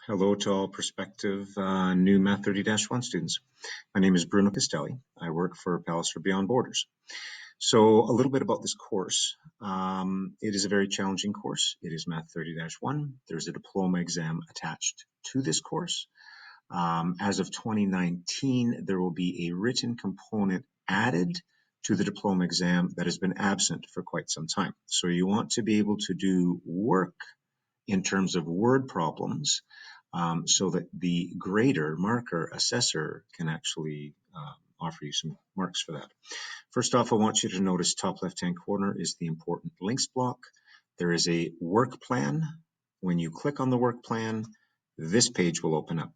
Hello to all prospective new Math 30-1 students. My name is Bruno Castelli. I work for Palliser Beyond Borders. So a little bit about this course. It is a very challenging course. It is Math 30-1. There's a diploma exam attached to this course. As of 2019, there will be a written component added to the diploma exam that has been absent for quite some time. So you want to be able to do work in terms of word problems so that the grader, marker, assessor can actually offer you some marks for that. First off, I want you to notice top left-hand corner is the important links block. There is a work plan. When you click on the work plan, this page will open up.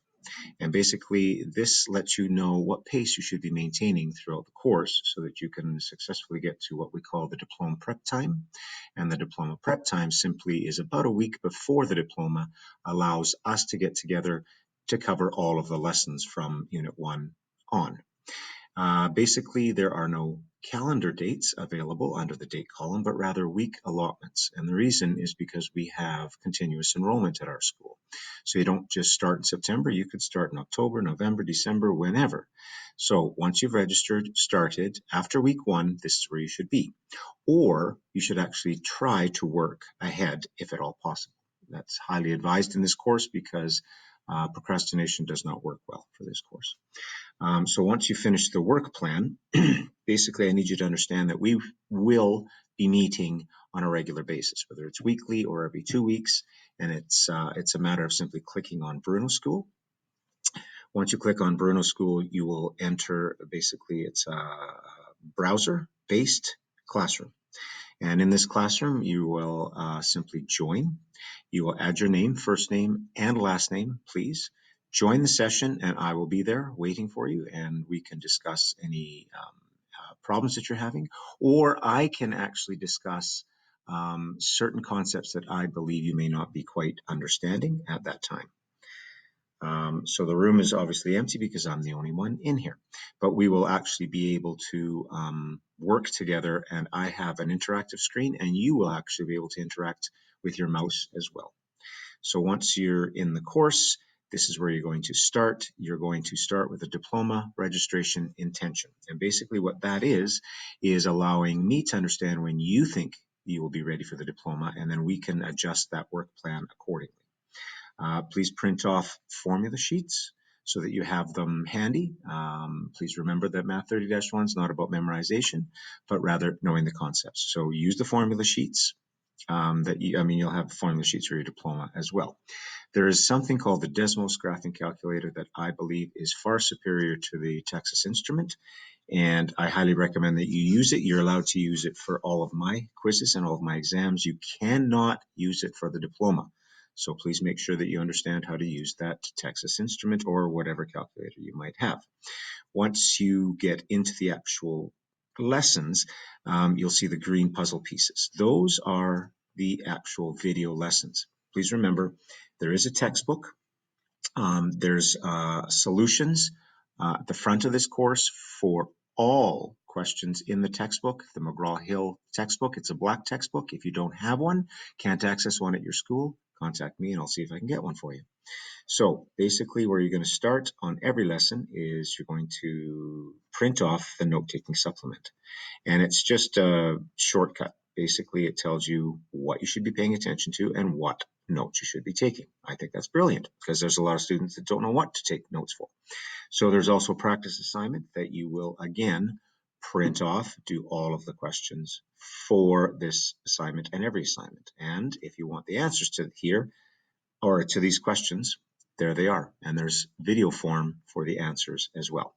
And basically, this lets you know what pace you should be maintaining throughout the course so that you can successfully get to what we call the diploma prep time. And the diploma prep time simply is about a week before the diploma, allows us to get together to cover all of the lessons from Unit 1 on. Basically, there are no calendar dates available under the date column, but rather week allotments. And the reason is because we have continuous enrollment at our school. So you don't just start in September, you could start in October, November, December, whenever. So once you've registered, started, after week 1, this is where you should be. Or you should actually try to work ahead if at all possible. That's highly advised in this course because procrastination does not work well for this course. So once you finish the work plan, basically I need you to understand that we will be meeting on a regular basis, whether it's weekly or every 2 weeks, and it's a matter of simply clicking on Bruno School. Once you click on Bruno School, you will enter, basically it's a browser-based classroom. And in this classroom, you will simply join. You will add your name, first name, and last name, please. Join the session, and I will be there waiting for you, and we can discuss any problems that you're having, or I can actually discuss certain concepts that I believe you may not be quite understanding at that time. So the room is obviously empty because I'm the only one in here, but we will actually be able to work together, and I have an interactive screen, and you will actually be able to interact with your mouse as well. So once you're in the course, this is where you're going to start. You're going to start with a diploma registration intention. And basically what that is allowing me to understand when you think you will be ready for the diploma, and then we can adjust that work plan accordingly. Please print off formula sheets so that you have them handy. Please remember that Math 30-1 is not about memorization, but rather knowing the concepts. So use the formula sheets. You'll have formula sheets for your diploma as well. There is something called the Desmos graphing calculator that I believe is far superior to the Texas Instrument, and I highly recommend that you use it. You're allowed to use it for all of my quizzes and all of my exams. You cannot use it for the diploma. So please make sure that you understand how to use that Texas Instrument or whatever calculator you might have. Once you get into the actual lessons, you'll see the green puzzle pieces. Those are the actual video lessons. Please remember, there is a textbook. There's solutions at the front of this course for all questions in the textbook, the McGraw-Hill textbook. It's a black textbook. If you don't have one, can't access one at your school, contact me and I'll see if I can get one for you. So basically where you're going to start on every lesson is you're going to print off the note-taking supplement. And it's just a shortcut. Basically, it tells you what you should be paying attention to and what notes you should be taking. I think that's brilliant because there's a lot of students that don't know what to take notes for. So there's also a practice assignment that you will, again, print off, do all of the questions for this assignment and every assignment. And if you want the answers to here or to these questions, there they are. And there's video form for the answers as well.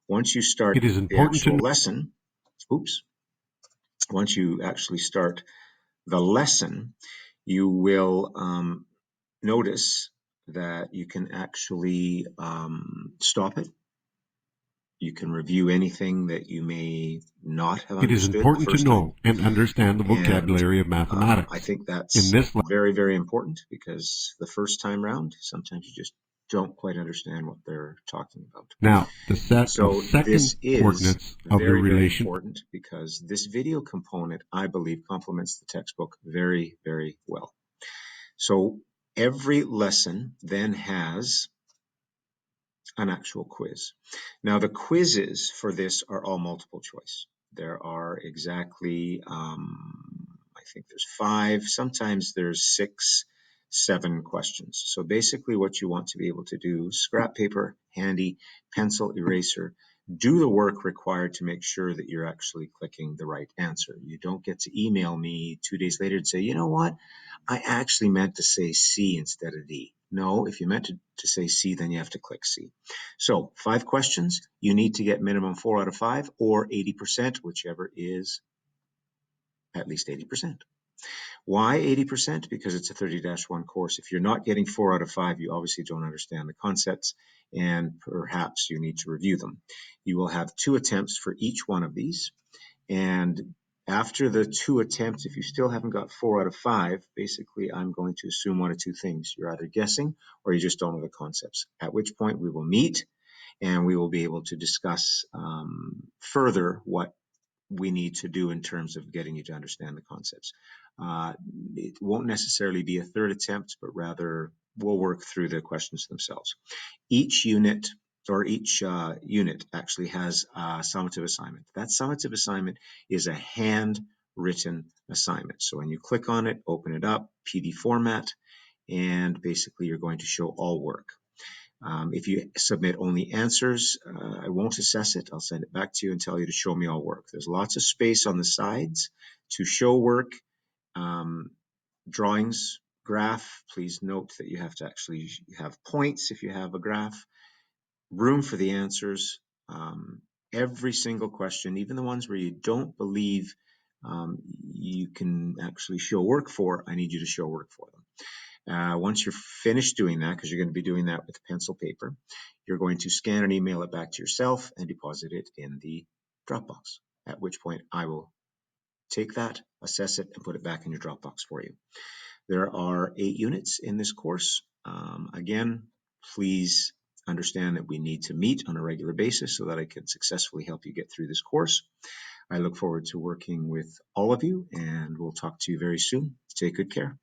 Once you start the actual lesson, once you actually start the lesson, you will notice that you can actually stop it. You can review anything that you may not have understood. It is important to know and understand the vocabulary of mathematics. I think that's very, very important because the first time round, sometimes you just don't quite understand what they're talking about. Now, the set of second coordinates of your relation. Very important because this video component, I believe, complements the textbook very, very well. So Every lesson then has an actual quiz. Now, the quizzes for this are all multiple choice. There are exactly, I think there's 5, sometimes there's 6, 7 questions. So basically what you want to be able to do, scrap paper, handy, pencil, eraser, do the work required to make sure that you're actually clicking the right answer. You don't get to email me 2 days later and say, you know what, I actually meant to say C instead of D. No, if you meant to say C, then you have to click C. So 5 questions, you need to get minimum 4 out of 5 or 80%, whichever is at least 80%. Why 80%? Because it's a 30-1 course. If you're not getting 4 out of 5, you obviously don't understand the concepts and perhaps you need to review them. You will have 2 attempts for each one of these. And after the 2 attempts, if you still haven't got 4 out of 5, basically I'm going to assume 1 of 2 things. You're either guessing or you just don't know the concepts, at which point we will meet and we will be able to discuss further what we need to do in terms of getting you to understand the concepts. It won't necessarily be a 3rd attempt, but rather we'll work through the questions themselves. Each unit unit actually has a summative assignment. That summative assignment is a handwritten assignment. So when you click on it, open it up, PD format, and basically you're going to show all work. If you submit only answers, I won't assess it. I'll send it back to you and tell you to show me all work. There's lots of space on the sides to show work. Drawings, graph, please note that you have to actually have points if you have a graph. Room for the answers. Every single question, even the ones where you don't believe you can actually show work for, I need you to show work for them. Once you're finished doing that, because you're going to be doing that with pencil paper, you're going to scan and email it back to yourself and deposit it in the Dropbox, at which point I will take that, assess it, and put it back in your Dropbox for you. There are 8 units in this course. Again, please understand that we need to meet on a regular basis so that I can successfully help you get through this course. I look forward to working with all of you, and we'll talk to you very soon. Take good care.